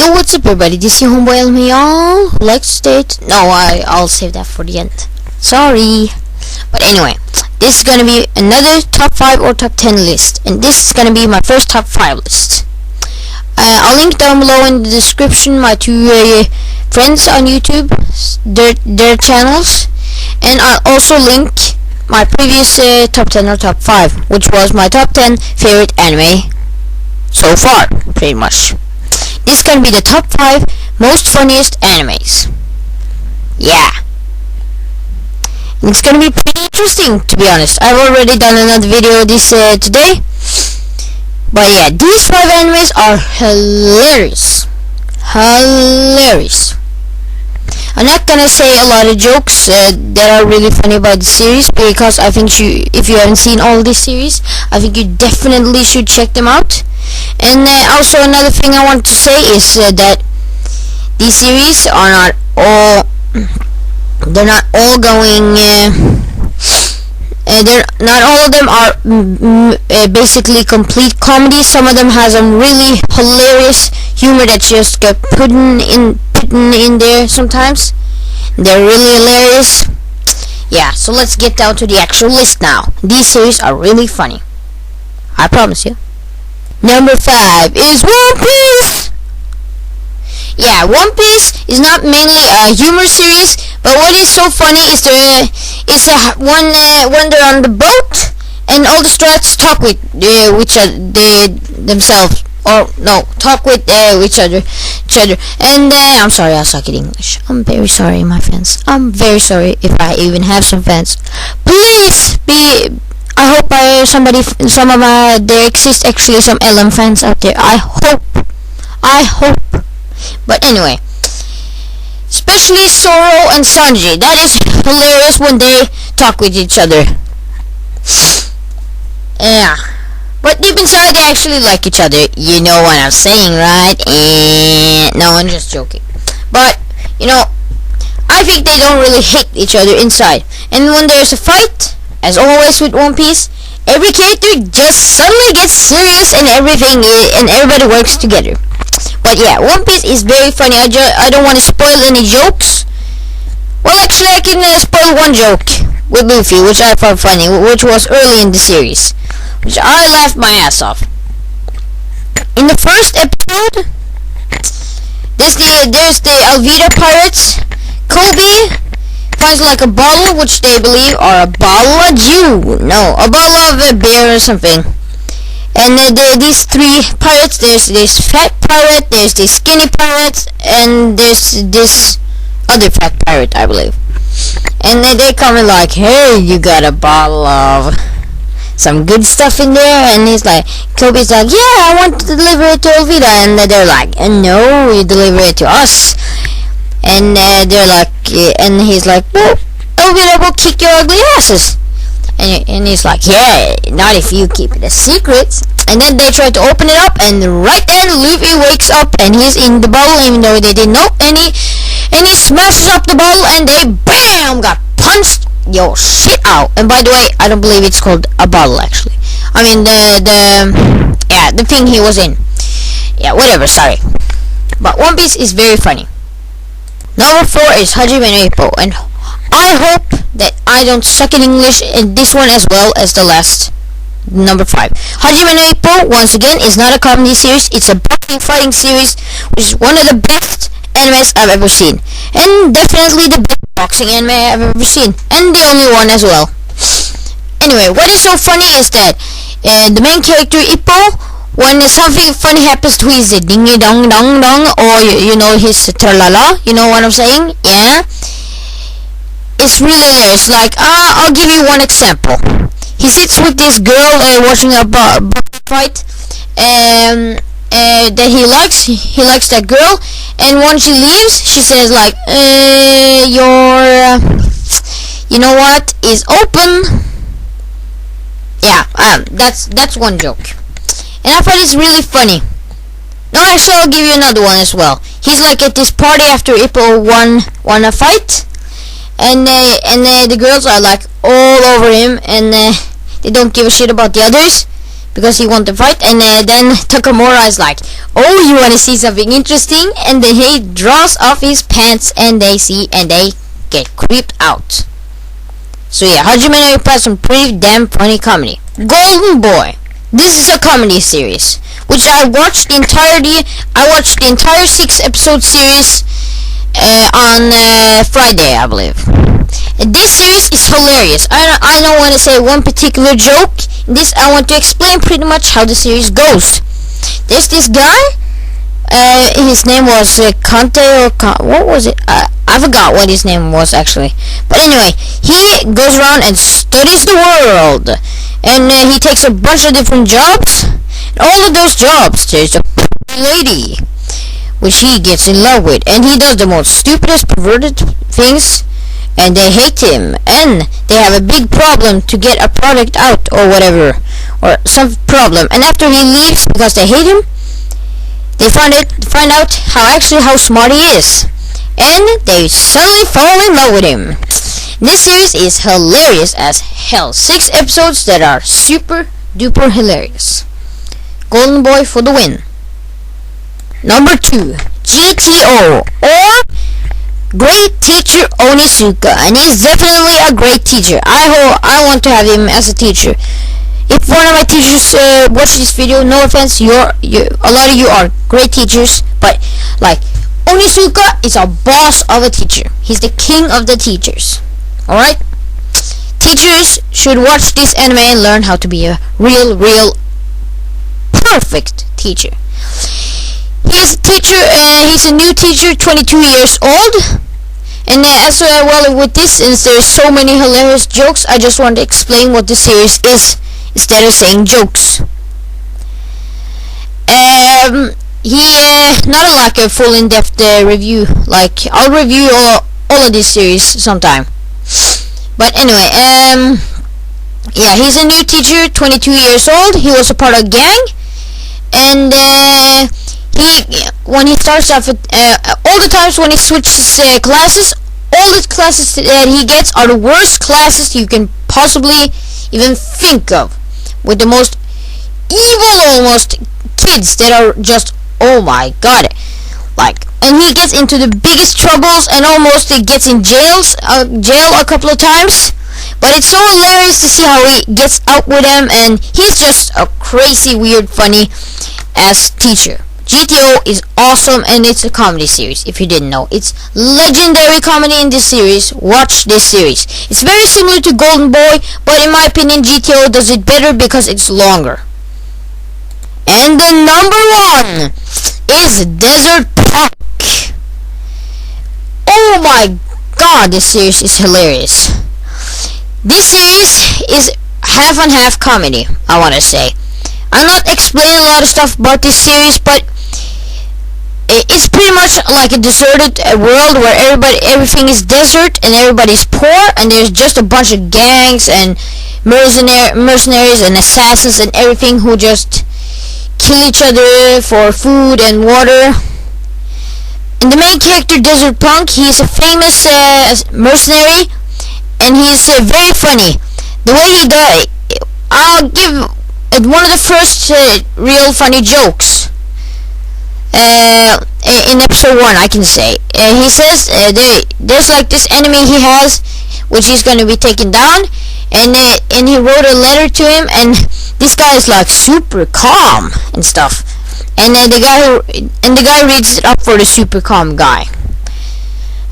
Yo, what's up everybody, this is your homeboy Elmial, who likes to state, no, I'll save that for the end, sorry. But anyway, this is gonna be another top 5 or top 10 list, and this is gonna be my first top 5 list. I'll link down below in the description my two friends on YouTube, their channels, and I'll also link my previous top 10 or top 5, which was my top 10 favorite anime so far, pretty much. This is gonna be the top 5 most funniest animes. Yeah. And it's gonna be pretty interesting, to be honest. I've already done another video this today. But yeah, these 5 animes are hilarious. Hilarious. I'm not gonna say a lot of jokes that are really funny about the series, because I think if you haven't seen all this series, I think you definitely should check them out. And also another thing I want to say is that these series are not all going they're not all of them are basically complete comedy. Some of them has some really hilarious humor that just get put in there sometimes. They're really hilarious. Yeah, so let's get down to the actual list now. These series are really funny, I promise you. Number 5 is One Piece. Yeah, One Piece is not mainly a humor series, but what is so funny is when they're on the boat and all the strats talk with themselves, or no, talk with each other. And I'm sorry, I suck at English. I'm very sorry, my fans. I'm very sorry if I even have some fans. Please be. I hope there exist actually some LM fans out there. I hope. But anyway, especially Zoro and Sanji. That is hilarious when they talk with each other. Yeah. But deep inside, they actually like each other. You know what I'm saying, right? No, I'm just joking. But, you know, I think they don't really hate each other inside. And when there's a fight, as always with One Piece, every character just suddenly gets serious and everything, and everybody works together. But yeah, One Piece is very funny. I don't want to spoil any jokes. Well, actually, I can spoil one joke with Luffy, which I found funny, which was early in the series, which I laughed my ass off. In the first episode, there's the Alvida pirates. Kobe finds like a bottle, which they believe are a bottle of a bottle of a beer or something. And these 3 pirates, there's this fat pirate, there's this skinny pirate, and there's this other fat pirate, I believe. And they come in like, hey, you got a bottle of some good stuff in there? And he's like, Kobe's like, yeah, I want to deliver it to Elvira. And they're like, no, you deliver it to us. And they're like, and he's like, well, Elvira will kick your ugly asses. And he's like, yeah, not if you keep it a secret. And then they try to open it up, and right then Luffy wakes up and he's in the bottle, even though they didn't know. And he smashes up the bottle, and they BAM got punched your shit out. And by the way, I don't believe it's called a bottle actually. I mean the thing he was in. Yeah, whatever, sorry. But One Piece is very funny. Number 4 is Hajime no Ippo, and I hope that I don't suck in English in this one as well as the last. Number 5. Hajime no Ippo, once again, is not a comedy series. It's a boxing fighting series, which is one of the best animes I've ever seen. And definitely the best boxing anime I've ever seen. And the only one as well. Anyway, what is so funny is that the main character, Ippo, when something funny happens to his dingy dong dong dong, or you know, his tralala, you know what I'm saying? Yeah. It's really hilarious. Like, I'll give you one example. He sits with this girl watching a boxing fight, that he likes. He likes that girl, and when she leaves, she says like, you know what is open? Yeah, that's one joke, and I thought it's really funny. No, actually, I'll give you another one as well. He's like at this party after Ippo won a fight, and the girls are like all over him, and they don't give a shit about the others, because he wants to fight. And then Takamura is like, oh, you want to see something interesting? And then he draws off his pants, and they get creeped out. So yeah, Hajime no Ippo has some pretty damn funny comedy. Golden Boy. This is a comedy series, which I watched the entire 6-episode series on Friday, I believe. And this series is hilarious. I don't want to say one particular joke. In this, I want to explain pretty much how the series goes. There's this guy. His name was Kante, or what was it? I forgot what his name was actually. But anyway, he goes around and studies the world, and he takes a bunch of different jobs. And all of those jobs, there's a pretty lady, which he gets in love with, and he does the most stupidest, perverted things, and they hate him, and they have a big problem to get a product out or whatever, or some problem. And after he leaves because they hate him, they find out how smart he is, and they suddenly fall in love with him. This series is hilarious as hell. 6 episodes that are super duper hilarious. Golden Boy for the win. Number 2, GTO, or Great Teacher Onizuka, and he's definitely a great teacher. I want to have him as a teacher. If one of my teachers watch this video, no offense, a lot of you are great teachers, but like Onizuka is a boss of a teacher. He's the king of the teachers. All right, teachers should watch this anime and learn how to be a real perfect teacher. He's a teacher. He's a new teacher, 22 years old. And as well with this, since there's so many hilarious jokes, I just want to explain what the series is instead of saying jokes. Not like a full in-depth review. Like I'll review all of this series sometime. But anyway, yeah, he's a new teacher, 22 years old. He was a part of a gang, and when he starts off at all the times when he switches classes, all the classes that he gets are the worst classes you can possibly even think of, with the most evil almost kids that are just, oh my god, like, and he gets into the biggest troubles and almost gets in jail a couple of times. But it's so hilarious to see how he gets out with them, and he's just a crazy, weird, funny ass teacher. GTO is awesome, and it's a comedy series. If you didn't know, it's legendary comedy in this series. Watch this series. It's very similar to Golden Boy, but in my opinion, GTO does it better because it's longer. And the number 1 is Desert Punk. Oh my god, this series is hilarious. This series is half and half comedy, I want to say. I'm not explaining a lot of stuff about this series, but it's pretty much like a deserted world where everything is desert and everybody's poor, and there's just a bunch of gangs and mercenaries and assassins and everything who just kill each other for food and water. And the main character, Desert Punk, he's a famous mercenary, and he's very funny. The way he does, I'll give one of the first real funny jokes in episode 1, I can say. He says there's like this enemy he has, which he's going to be taken down, and he wrote a letter to him, and this guy is like super calm and stuff. And the guy reads it up for the super calm guy,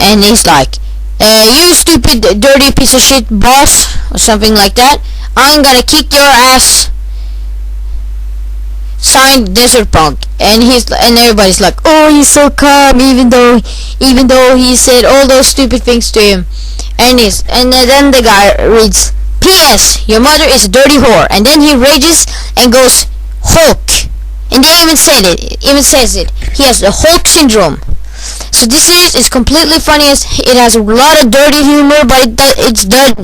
and he's like, "You stupid, dirty piece of shit, boss," or something like that. "I'm gonna kick your ass." Signed, Desert Punk. And everybody's like, "Oh, he's so calm, even though he said all those stupid things to him." And then the guy reads, "P.S. Your mother is a dirty whore." And then he rages and goes, "Hulk." And they even says it. He has the Hulk syndrome. So this series is completely funny. It has a lot of dirty humor, but it's done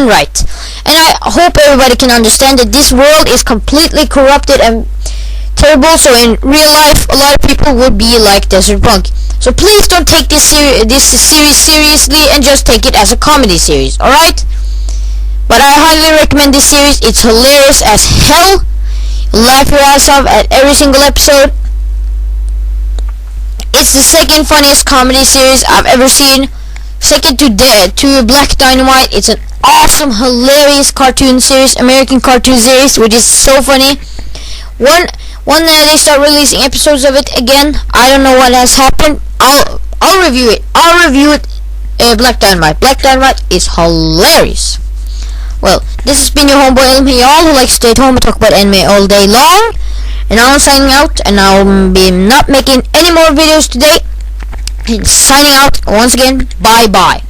right. And I hope everybody can understand that this world is completely corrupted and terrible. So in real life, a lot of people would be like Desert Punk. So please don't take this series seriously, and just take it as a comedy series. All right? But I highly recommend this series. It's hilarious as hell. laugh your ass off at every single episode. It's the second funniest comedy series I've ever seen. Second to Black Dynamite. It's an awesome, hilarious cartoon series, American cartoon series, which is so funny. When they start releasing episodes of it again, I don't know what has happened. I'll review it. Black Dynamite. Black Dynamite is hilarious. Well, this has been your homeboy Elm Y'all, who likes to stay at home and talk about anime all day long. And I'm signing out, and I'll be not making any more videos today. And signing out once again. Bye bye.